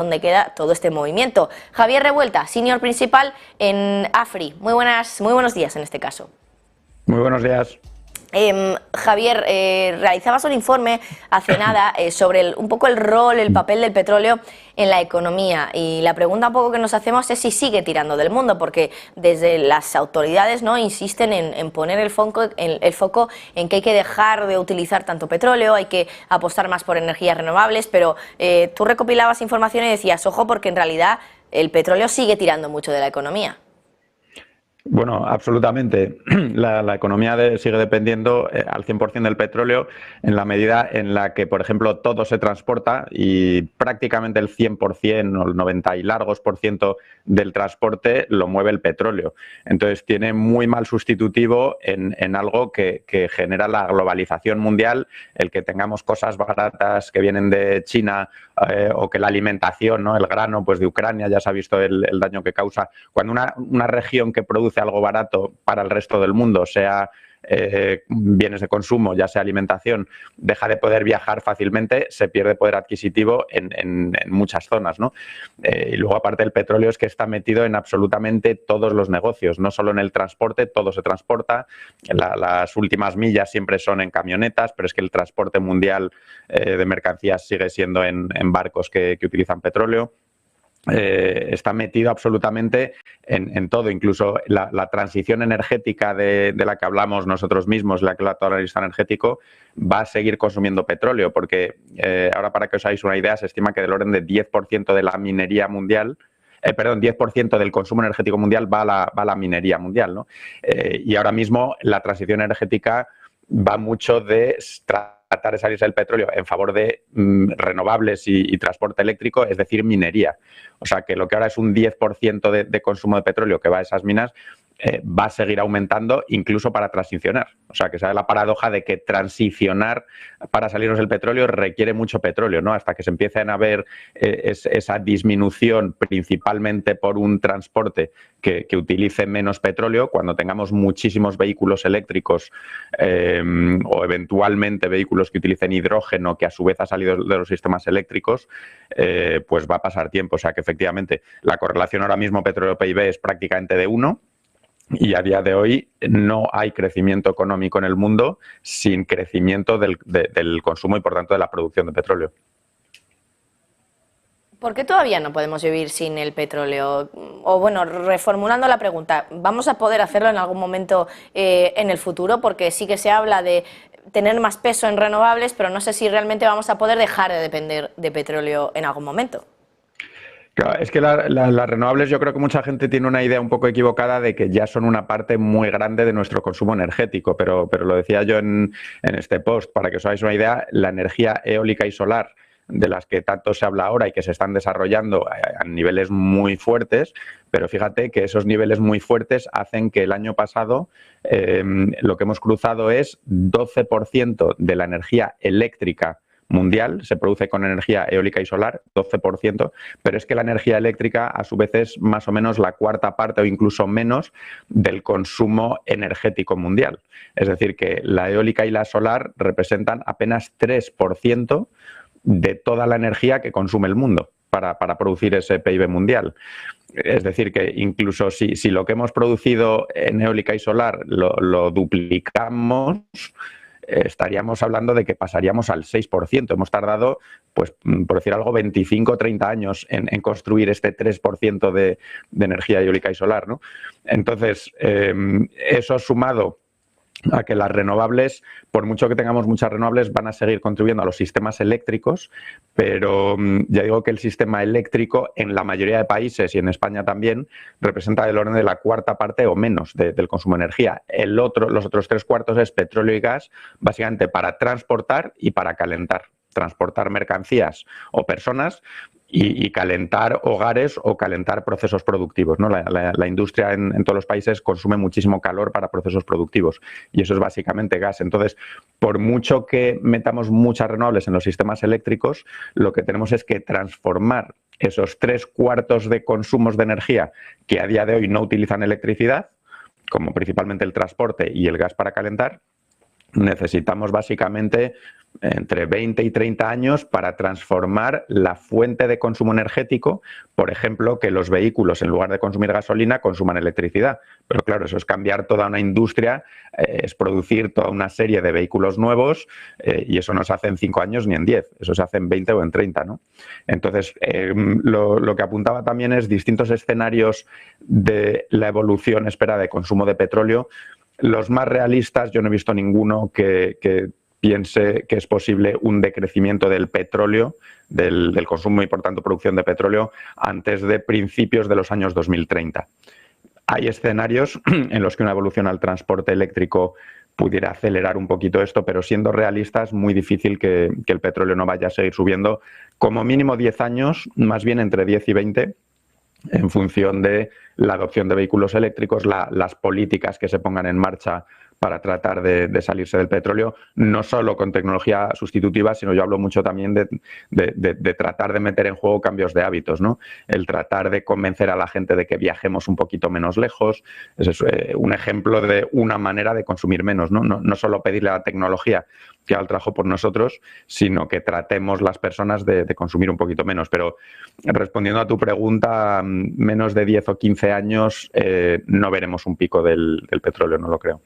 dónde queda todo este movimiento. Javier Revuelta, senior principal en AFRI. Muy buenos días en este caso. Muy buenos días. Javier, realizabas un informe hace nada sobre un poco el rol, el papel del petróleo en la economía, y la pregunta un poco que nos hacemos es si sigue tirando del mundo, porque desde las autoridades, ¿no?, insisten en poner el foco en que hay que dejar de utilizar tanto petróleo, hay que apostar más por energías renovables, pero tú recopilabas información y decías, ojo, porque en realidad el petróleo sigue tirando mucho de la economía. Bueno, absolutamente. La economía sigue dependiendo al 100% del petróleo en la medida en la que, por ejemplo, todo se transporta y prácticamente el 100% o el 90 y largos por ciento del transporte lo mueve el petróleo. Entonces, tiene muy mal sustitutivo en algo que genera la globalización mundial, el que tengamos cosas baratas que vienen de China o que la alimentación, ¿no?, el grano, pues de Ucrania, ya se ha visto el daño que causa. Cuando una región que produce algo barato para el resto del mundo, sea bienes de consumo, ya sea alimentación, deja de poder viajar fácilmente, se pierde poder adquisitivo en muchas zonas, ¿no? Y luego, aparte, el petróleo es que está metido en absolutamente todos los negocios, no solo en el transporte, todo se transporta, las últimas millas siempre son en camionetas, pero es que el transporte mundial de mercancías sigue siendo en barcos que utilizan petróleo. Está metido absolutamente en todo, incluso la transición energética de la que hablamos nosotros mismos, la que el actual analista energético, va a seguir consumiendo petróleo, porque ahora, para que os hagáis una idea, se estima que del orden de 10% de la minería mundial, 10% del consumo energético mundial va a la minería mundial, ¿no? Y ahora mismo la transición energética va mucho de tratar de salirse del petróleo en favor de renovables y transporte eléctrico, es decir, minería. O sea, que lo que ahora es un 10% de consumo de petróleo que va a esas minas, va a seguir aumentando incluso para transicionar. O sea, que se da la paradoja de que transicionar para salirnos del petróleo requiere mucho petróleo, ¿no? Hasta que se empiecen a ver esa disminución, principalmente por un transporte que utilice menos petróleo, cuando tengamos muchísimos vehículos eléctricos o eventualmente vehículos que utilicen hidrógeno, que a su vez ha salido de los sistemas eléctricos, pues va a pasar tiempo. O sea, que efectivamente la correlación ahora mismo petróleo-PIB es prácticamente de 1. Y a día de hoy no hay crecimiento económico en el mundo sin crecimiento del consumo y, por tanto, de la producción de petróleo. ¿Por qué todavía no podemos vivir sin el petróleo? O bueno, reformulando la pregunta, ¿vamos a poder hacerlo en algún momento en el futuro? Porque sí que se habla de tener más peso en renovables, pero no sé si realmente vamos a poder dejar de depender de petróleo en algún momento. Claro, es que las renovables, yo creo que mucha gente tiene una idea un poco equivocada de que ya son una parte muy grande de nuestro consumo energético, pero lo decía yo en este post, para que os hagáis una idea, la energía eólica y solar, de las que tanto se habla ahora y que se están desarrollando a niveles muy fuertes, pero fíjate que esos niveles muy fuertes hacen que el año pasado lo que hemos cruzado es 12% de la energía eléctrica mundial se produce con energía eólica y solar, 12%, pero es que la energía eléctrica a su vez es más o menos la cuarta parte o incluso menos del consumo energético mundial. Es decir, que la eólica y la solar representan apenas 3% de toda la energía que consume el mundo para producir ese PIB mundial. Es decir, que incluso si lo que hemos producido en eólica y solar lo duplicamos, estaríamos hablando de que pasaríamos al 6%. Hemos tardado, pues, por decir algo, 25 o 30 años en construir este 3% de energía eólica y solar, ¿no? Entonces, eso sumado a que las renovables, por mucho que tengamos muchas renovables, van a seguir contribuyendo a los sistemas eléctricos, pero ya digo que el sistema eléctrico en la mayoría de países y en España también representa el orden de la cuarta parte o menos del consumo de energía. Los otros 3/4 es petróleo y gas, básicamente para transportar y para calentar. Transportar mercancías o personas y calentar hogares o calentar procesos productivos, ¿no? La industria en todos los países consume muchísimo calor para procesos productivos y eso es básicamente gas. Entonces, por mucho que metamos muchas renovables en los sistemas eléctricos, lo que tenemos es que transformar esos 3/4 de consumos de energía que a día de hoy no utilizan electricidad, como principalmente el transporte y el gas para calentar, necesitamos básicamente entre 20 y 30 años para transformar la fuente de consumo energético, por ejemplo, que los vehículos en lugar de consumir gasolina consuman electricidad. Pero claro, eso es cambiar toda una industria, es producir toda una serie de vehículos nuevos y eso no se hace en 5 años ni en 10, eso se hace en 20 o en 30, ¿no? Entonces, lo que apuntaba también es distintos escenarios de la evolución esperada de consumo de petróleo. Los más realistas, yo no he visto ninguno que piense que es posible un decrecimiento del petróleo, del consumo y por tanto producción de petróleo, antes de principios de los años 2030. Hay escenarios en los que una evolución al transporte eléctrico pudiera acelerar un poquito esto, pero siendo realistas, muy difícil que el petróleo no vaya a seguir subiendo, como mínimo 10 años, más bien entre 10 y 20, en función de la adopción de vehículos eléctricos, las políticas que se pongan en marcha para tratar de salirse del petróleo, no solo con tecnología sustitutiva, sino yo hablo mucho también de tratar de meter en juego cambios de hábitos, ¿no? El tratar de convencer a la gente de que viajemos un poquito menos lejos, es un ejemplo de una manera de consumir menos, ¿no? No solo pedirle a la tecnología que haga el trabajo por nosotros, sino que tratemos las personas de consumir un poquito menos. Pero respondiendo a tu pregunta, menos de 10 o 15 años no veremos un pico del petróleo, no lo creo.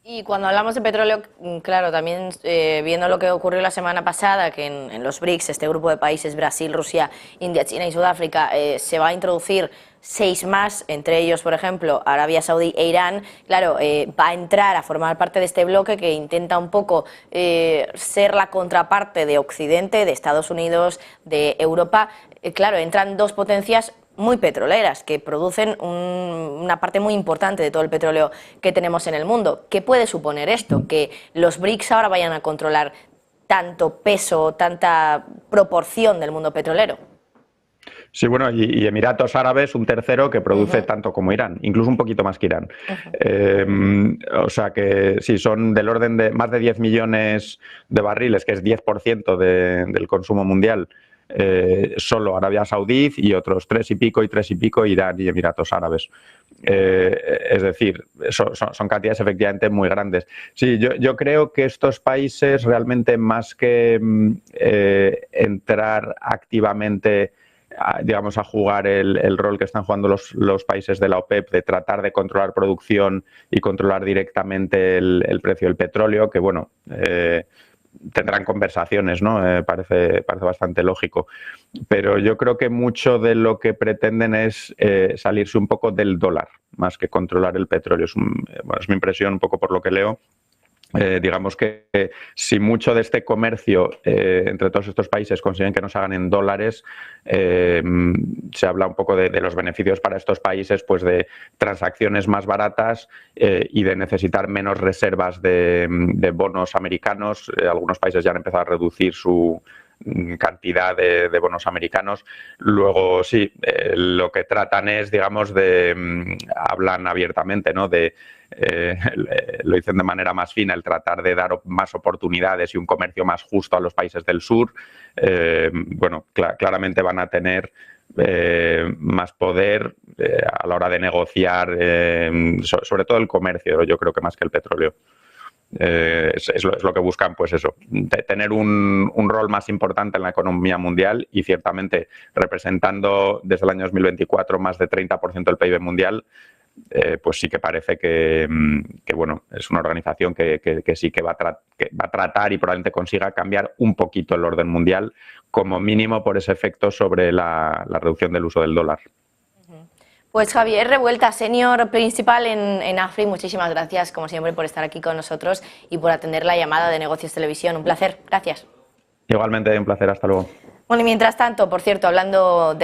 Y cuando hablamos de petróleo, claro, también viendo lo que ocurrió la semana pasada, que en los BRICS, este grupo de países, Brasil, Rusia, India, China y Sudáfrica, se va a introducir 6 más, entre ellos, por ejemplo, Arabia Saudí e Irán, claro, va a entrar a formar parte de este bloque que intenta un poco ser la contraparte de Occidente, de Estados Unidos, de Europa. Claro, entran dos potencias muy petroleras, que producen una parte muy importante de todo el petróleo que tenemos en el mundo. ¿Qué puede suponer esto? Que los BRICS ahora vayan a controlar tanto peso, tanta proporción del mundo petrolero. Sí, bueno, y Emiratos Árabes, un tercero que produce tanto como Irán, incluso un poquito más que Irán. O sea que sí, son del orden de más de 10 millones de barriles, que es 10% del consumo mundial. Solo Arabia Saudí y otros 3 y pico Irán y Emiratos Árabes. Es decir, son cantidades efectivamente muy grandes. Sí, yo creo que estos países realmente más que entrar activamente, digamos, a jugar el rol que están jugando los países de la OPEP de tratar de controlar producción y controlar directamente el precio del petróleo, que bueno, tendrán conversaciones, ¿no? Parece bastante lógico. Pero yo creo que mucho de lo que pretenden es salirse un poco del dólar, más que controlar el petróleo. Es mi impresión, un poco por lo que leo. Digamos que si mucho de este comercio entre todos estos países consiguen que no se hagan en dólares, se habla un poco de los beneficios para estos países, pues de transacciones más baratas y de necesitar menos reservas de bonos americanos. Algunos países ya han empezado a reducir su cantidad de bonos americanos. Luego, sí, lo que tratan es, digamos, hablan abiertamente, ¿no? Lo dicen de manera más fina, el tratar de dar más oportunidades y un comercio más justo a los países del sur. Bueno, claramente van a tener más poder a la hora de negociar, sobre todo el comercio, yo creo que más que el petróleo. Es lo que buscan, pues eso, tener un rol más importante en la economía mundial y ciertamente representando desde el año 2024 más de 30% del PIB mundial, pues sí que parece que bueno, es una organización que sí que va a tratar y probablemente consiga cambiar un poquito el orden mundial, como mínimo por ese efecto sobre la reducción del uso del dólar. Pues Javier Revuelta, senior principal en AFRI, muchísimas gracias como siempre por estar aquí con nosotros y por atender la llamada de Negocios Televisión. Un placer, gracias. Igualmente, un placer, hasta luego. Bueno, y mientras tanto, por cierto, hablando de